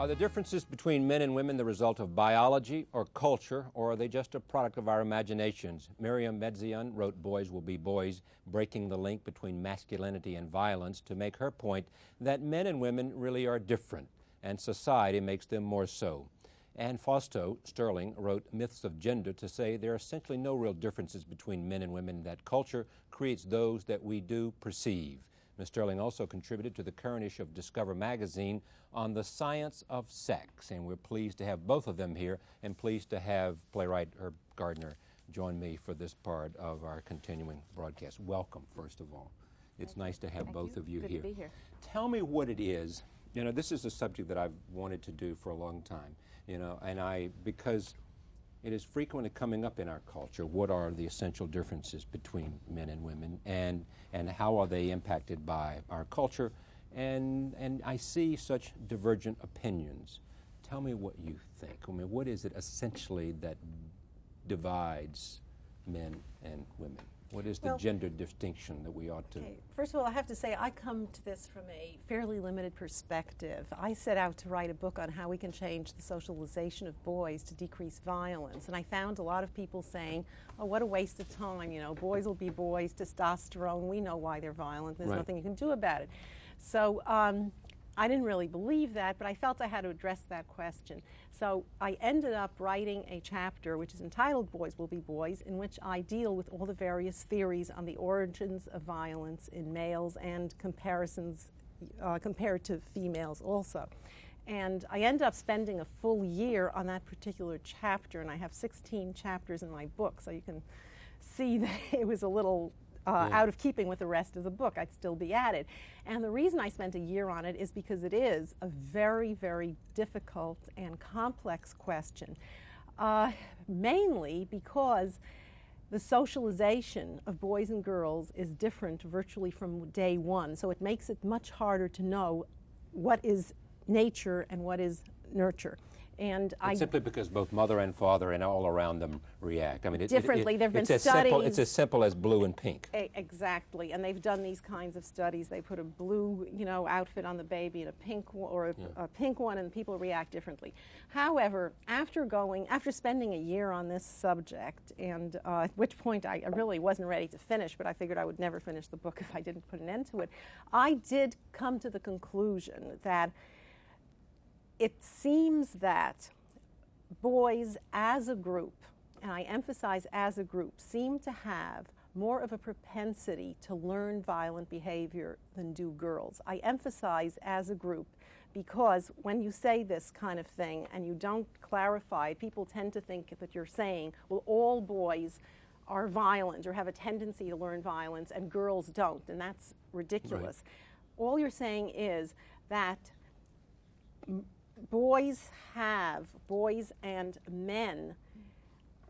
Are the differences between men and women the result of biology or culture, or are they just a product of our imaginations? Miriam Miedzian wrote Boys Will Be Boys, breaking the link between masculinity and violence, to make her point that men and women really are different, and society makes them more so. Anne Fausto-Sterling wrote Myths of Gender to say there are essentially no real differences between men and women, that culture creates those that we do perceive. Ms. Sterling also contributed to the current issue of Discover magazine on the science of sex, and we're pleased to have both of them here, and pleased to have playwright Herb Gardner join me for this part of our continuing broadcast. Welcome, first of all. It's nice to have both of you here. Good to be here. Tell me what it is. You know, this is a subject that I've wanted to do for a long time, you know, and because it is frequently coming up in our culture. What are the essential differences between men and women, and how are they impacted by our culture? And I see such divergent opinions. Tell me what you think. I mean, what is it essentially that divides men and women? What is the gender distinction that we ought to... Okay. First of all, I have to say I come to this from a fairly limited perspective. I set out to write a book on how we can change the socialization of boys to decrease violence. And I found a lot of people saying, oh, what a waste of time, you know, boys will be boys, testosterone, we know why they're violent, there's nothing you can do about it. So I didn't really believe that, but I felt I had to address that question. So I ended up writing a chapter which is entitled Boys Will Be Boys, in which I deal with all the various theories on the origins of violence in males and comparisons compared to females also. And I ended up spending a full year on that particular chapter, and I have 16 chapters in my book, so you can see that it was a little out of keeping with the rest of the book. I'd still be at it. And the reason I spent a year on it is because it is a very, very difficult and complex question, mainly because the socialization of boys and girls is different virtually from day one. So it makes it much harder to know what is nature and what is nurture. And simply because both mother and father and all around them react. I mean, differently. There have been studies. It's as simple as blue and pink. Exactly, and they've done these kinds of studies. They put a blue, you know, outfit on the baby and a pink or a pink one, and people react differently. However, after spending a year on this subject, and at which point I really wasn't ready to finish, but I figured I would never finish the book if I didn't put an end to it, I did come to the conclusion that it seems that boys as a group, and I emphasize as a group, seem to have more of a propensity to learn violent behavior than do girls. I emphasize as a group because when you say this kind of thing and you don't clarify it, people tend to think that you're saying, well, all boys are violent or have a tendency to learn violence and girls don't, and that's ridiculous. Right. All you're saying is that boys and men,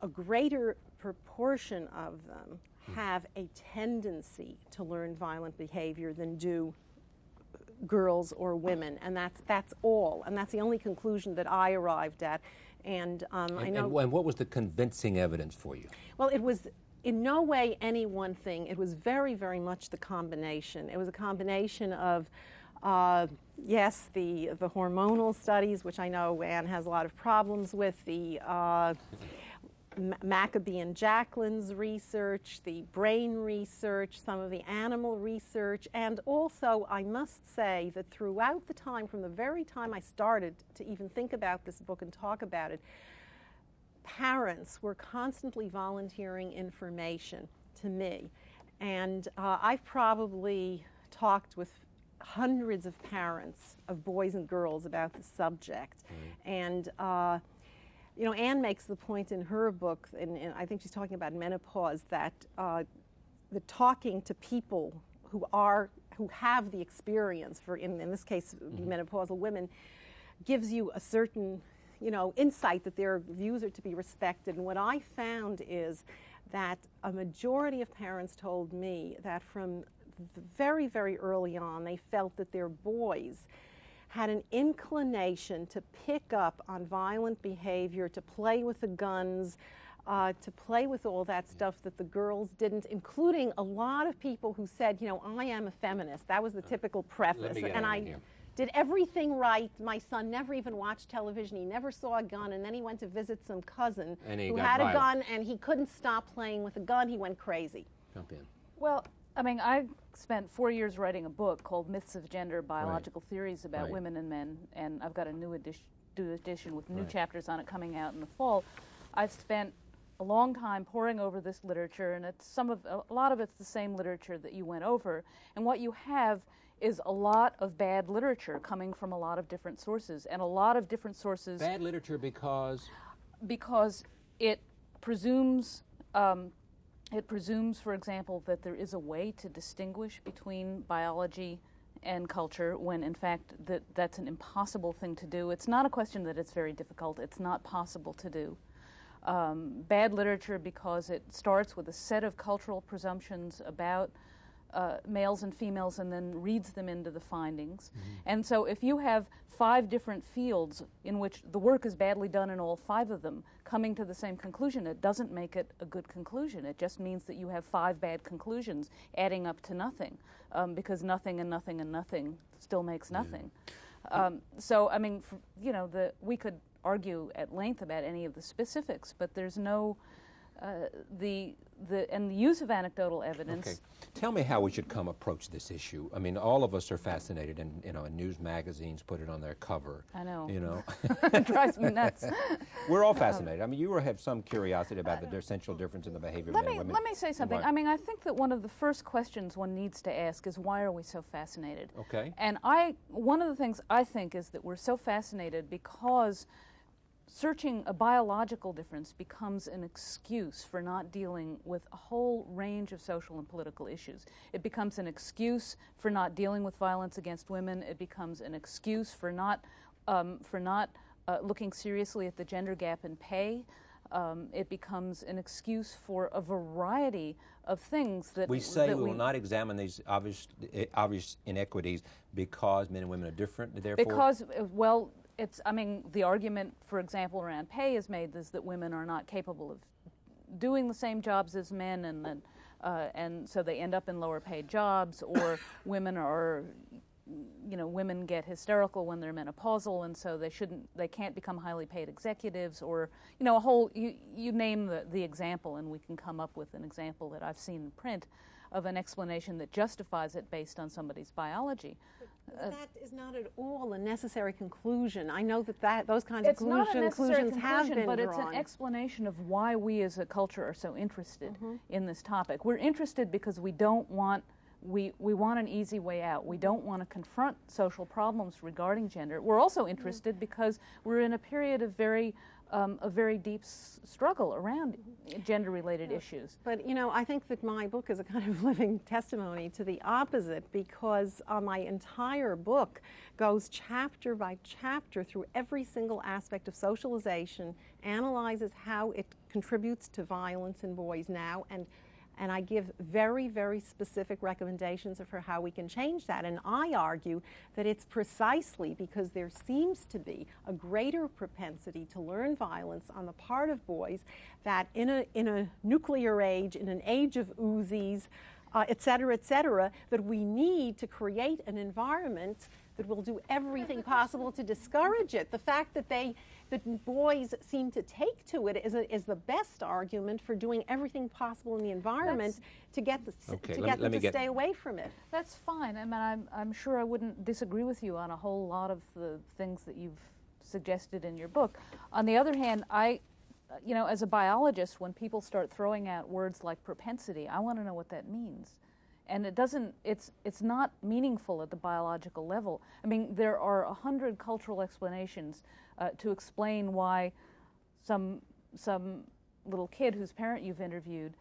a greater proportion of them have a tendency to learn violent behavior than do girls or women, and that's all, and that's the only conclusion that I arrived at. And I know. And what was the convincing evidence for you? Well, it was in no way any one thing. It was very, very much the combination. It was a combination of yes, the hormonal studies, which I know Anne has a lot of problems with, the Maccoby and Jacklin's research, the brain research, some of the animal research, and also I must say that throughout the time, from the very time I started to even think about this book and talk about it, parents were constantly volunteering information to me. And I've probably talked with hundreds of parents of boys and girls about the subject. And you know, Anne makes the point in her book, and I think she's talking about menopause, that the talking to people who have the experience, for in this case menopausal women, gives you a certain, you know, insight that their views are to be respected. And what I found is that a majority of parents told me that from very, very early on, they felt that their boys had an inclination to pick up on violent behavior, to play with the guns, to play with all that stuff that the girls didn't, including a lot of people who said, you know, I am a feminist. That was the typical preface. Let me get and in here. did everything right. My son never even watched television. He never saw a gun, and then he went to visit some cousin who had a gun, and he couldn't stop playing with a gun. He went crazy. Jump in. Well, I mean, I spent 4 years writing a book called Myths of Gender, Biological Theories about Women and Men, and I've got a new edition with new chapters on it coming out in the fall. I've spent a long time poring over this literature, and it's a lot of it's the same literature that you went over, and what you have is a lot of bad literature coming from a lot of different sources, and a lot of different sources. Bad literature because it presumes, for example, that there is a way to distinguish between biology and culture when, in fact, that's an impossible thing to do. It's not a question that it's very difficult. It's not possible to do. Bad literature because it starts with a set of cultural presumptions about males and females and then reads them into the findings. And so if you have 5 different fields in which the work is badly done in all 5 of them, coming to the same conclusion, it doesn't make it a good conclusion. It just means that you have 5 bad conclusions adding up to nothing, because nothing and nothing and nothing still makes nothing. So, I mean, we could argue at length about any of the specifics, but there's no the use of anecdotal evidence. Okay. Tell me how we should approach this issue. I mean, all of us are fascinated, and and news magazines put it on their cover. I know. It drives me nuts. We're all fascinated. I mean, you have some curiosity about the essential difference in the behavior of men and women. Let me say something. I mean, I think that one of the first questions one needs to ask is, why are we so fascinated? Okay. And one of the things I think is that we're so fascinated because searching a biological difference becomes an excuse for not dealing with a whole range of social and political issues. It becomes an excuse for not dealing with violence against women. It becomes an excuse for not looking seriously at the gender gap in pay. It becomes an excuse for a variety of things that we say we will not examine these obvious inequities because men and women are different. Therefore, because the argument, for example, around pay is made is that women are not capable of doing the same jobs as men, and so they end up in lower paid jobs, or women get hysterical when they're menopausal, and so they can't become highly paid executives, or you name the example, and we can come up with an example that I've seen in print of an explanation that justifies it based on somebody's biology. That is not at all a necessary conclusion. I know that those kinds of conclusions have been drawn. But it's an explanation of why we as a culture are so interested in this topic. We're interested because we want an easy way out. We don't want to confront social problems regarding gender. We're also interested because we're in a period of very deep struggle around gender-related issues. But, I think that my book is a kind of living testimony to the opposite, because my entire book goes chapter by chapter through every single aspect of socialization, analyzes how it contributes to violence in boys now, and I give very, very specific recommendations for how we can change that. And I argue that it's precisely because there seems to be a greater propensity to learn violence on the part of boys, that in a nuclear age, in an age of Uzis, et cetera, that we need to create an environment that will do everything possible to discourage it. The fact that boys seem to take to it is the best argument for doing everything possible in the environment to get them to stay away from it. That's fine. I mean, I'm sure I wouldn't disagree with you on a whole lot of the things that you've suggested in your book. On the other hand, as a biologist, when people start throwing out words like propensity, I want to know what that means. And it's not meaningful at the biological level. I mean, there are 100 cultural explanations to explain why some little kid whose parent you've interviewed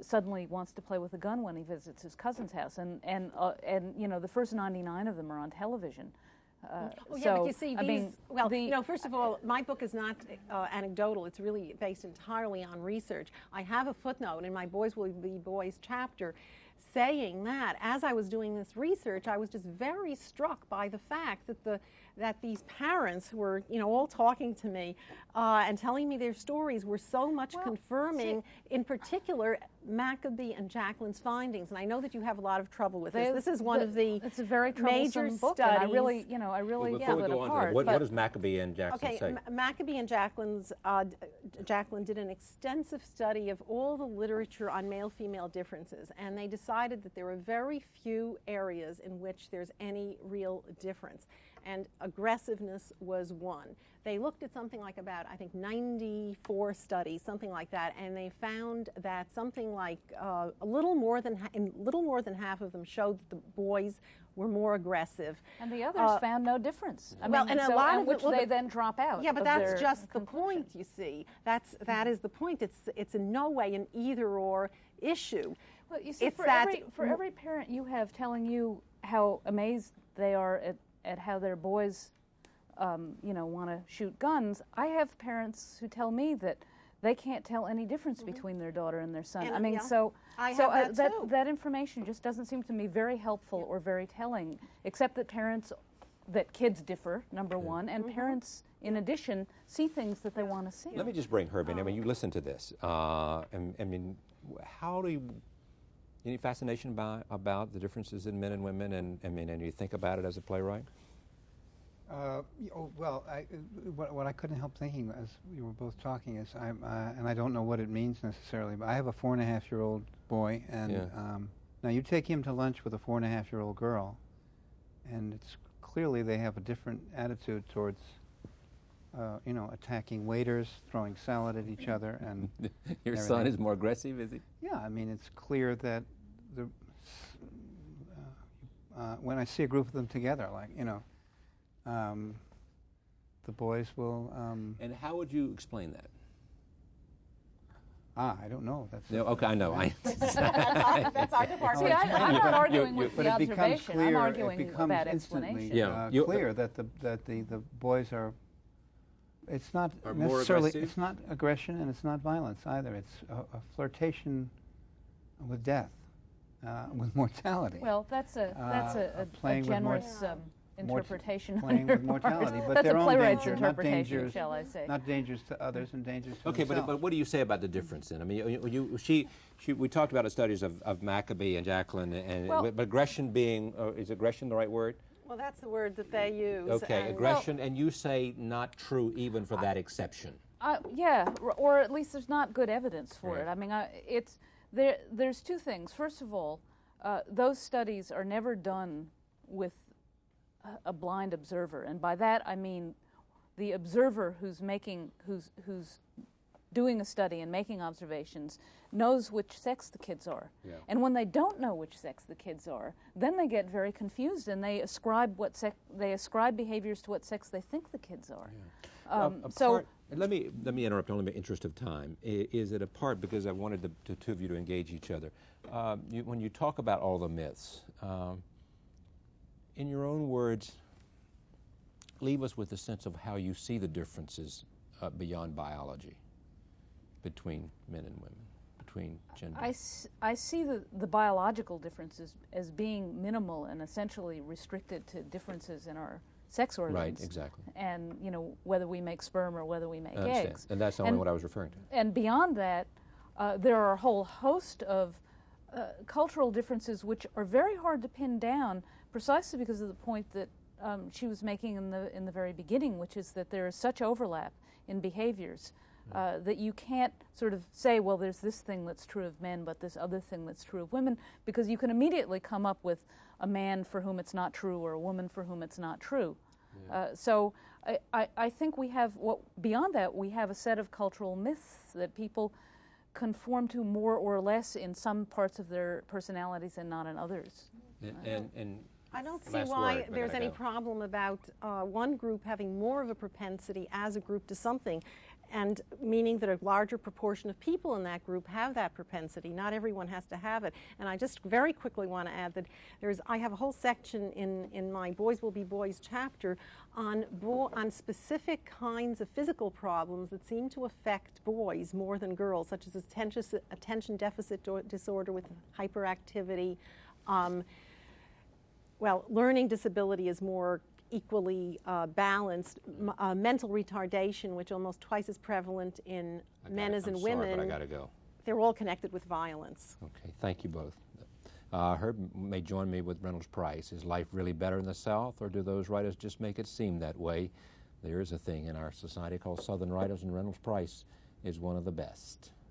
suddenly wants to play with a gun when he visits his cousin's house, and the first 99 of them are on television. But you see, first of all, my book is not anecdotal. It's really based entirely on research. I have a footnote in my Boys Will Be Boys chapter saying that as I was doing this research, I was just very struck by the fact that that these parents who were, all talking to me and telling me their stories were so much confirming, in particular, Maccoby and Jacklin's findings. And I know that you have a lot of trouble with this. This is one of the it's a very major book, studies. And I really pull it apart. What does Maccoby and Jacklin say? Maccoby and Jacklin did an extensive study of all the literature on male-female differences, and they decided that there were very few areas in which there's any real difference. And aggressiveness was one. They looked at something like about, I think, 94 studies, something like that, and they found that something like a little more than half of them showed that the boys were more aggressive. And the others found no difference. I well, mean, and a lot of which they then drop out. Yeah, but that's just the conclusion. point, you see. That is the point. It's in no way an either-or issue. Well, you see, it's for every parent you have telling you how amazed they are at how their boys, want to shoot guns, I have parents who tell me that they can't tell any difference between their daughter and their son. And, I mean, yeah, that information just doesn't seem to me very helpful or very telling, except that kids differ, number one, and parents, in addition, see things that they want to see. Let me just bring Herb in. I mean, you listen to this. I mean, how do you, any fascination about the differences in men and women, and you think about it as a playwright? Well, what I couldn't help thinking as we were both talking is, and I don't know what it means necessarily, but I have a 4.5-year-old boy, and now you take him to lunch with a 4.5-year-old girl, and it's clearly they have a different attitude towards, attacking waiters, throwing salad at each other, and your son is more aggressive, is he? Yeah, I mean, it's clear that when I see a group of them together, like, the boys will. And how would you explain that? I don't know. That's okay, I know. That's our department. See, I'm not arguing with the observation. Clear, I'm arguing it becomes about instantly explanation. Clear that the boys are. It's not are necessarily. More it's not aggression and it's not violence either. It's a flirtation with death, with mortality. Well, that's a generous interpretation. Playing with mortality, but that's their a own playwright's danger, interpretation, shall I say? Not dangers to others and dangers to okay, themselves. but what do you say about the difference then? I mean, we talked about the studies of Maccoby and Jacklin, and but aggression being is aggression the right word? Well, that's the word that they use. Okay, aggression, and you say not true even for that exception. Yeah, or at least there's not good evidence for it. I mean, there's two things. First of all, those studies are never done with a blind observer, and by that I mean the observer who's doing a study and making observations knows which sex the kids are. Yeah. And when they don't know which sex the kids are, then they get very confused and they ascribe behaviors to what sex they think the kids are. Yeah. Let me interrupt only in the interest of time. Is it a part, because I wanted the two of you to engage each other. When you talk about all the myths, in your own words, leave us with a sense of how you see the differences beyond biology between men and women, between genders. I see the biological differences as being minimal and essentially restricted to differences in our sex organs. Right, exactly. And, whether we make sperm or whether we make eggs. And that's only what I was referring to. And beyond that, there are a whole host of cultural differences which are very hard to pin down, precisely because of the point that she was making in the very beginning, which is that there is such overlap in behaviors that you can't sort of say, well, there's this thing that's true of men, but this other thing that's true of women, because you can immediately come up with a man for whom it's not true or a woman for whom it's not true. Yeah. So I think beyond that, we have a set of cultural myths that people conform to more or less in some parts of their personalities and not in others. And I don't see why there's any problem about one group having more of a propensity as a group to something, and meaning that a larger proportion of people in that group have that propensity. Not everyone has to have it. And I just very quickly want to add that I have a whole section in my Boys Will Be Boys chapter on specific kinds of physical problems that seem to affect boys more than girls, such as attention deficit disorder with hyperactivity. Well, learning disability is more equally balanced. Mental retardation, which almost twice as prevalent in men as in women. Sorry, but I got to go. They're all connected with violence. Okay, thank you both. Herb may join me with Reynolds Price. Is life really better in the South, or do those writers just make it seem that way? There is a thing in our society called Southern writers, and Reynolds Price is one of the best.